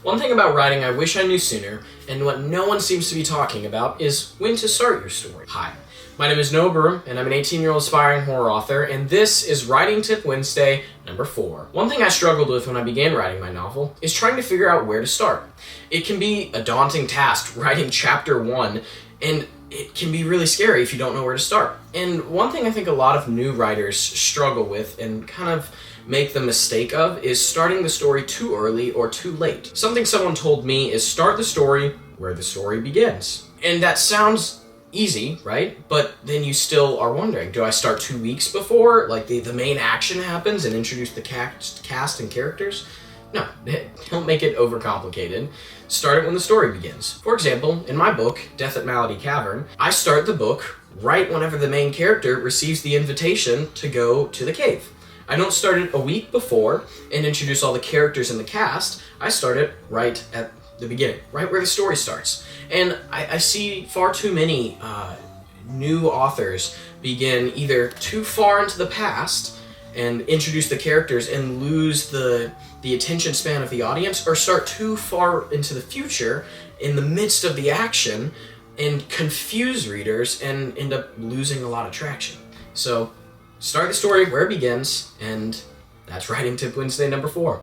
One thing about writing I wish I knew sooner, and what no one seems to be talking about, is when to start your story. Hi, my name is Noah Burham, and I'm an 18-year-old aspiring horror author, and this is Writing Tip Wednesday number 4. One thing I struggled with when I began writing my novel is trying to figure out where to start. It can be a daunting task writing chapter 1, and it can be really scary if you don't know where to start. And one thing I think a lot of new writers struggle with and kind of make the mistake of is starting the story too early or too late. Something someone told me is start the story where the story begins. And that sounds easy, right? But then you still are wondering, do I start 2 weeks before like the main action happens and introduce the cast and characters? No, don't make it overcomplicated. Start it when the story begins. For example, in my book, Death at Malady Cavern, I start the book right whenever the main character receives the invitation to go to the cave. I don't start it a week before and introduce all the characters in the cast. I start it right at the beginning, right where the story starts. And I see far too many new authors begin either too far into the past and introduce the characters and lose the attention span of the audience, or start too far into the future in the midst of the action and confuse readers and end up losing a lot of traction. So start the story where it begins, and that's Writing Tip Wednesday number 4.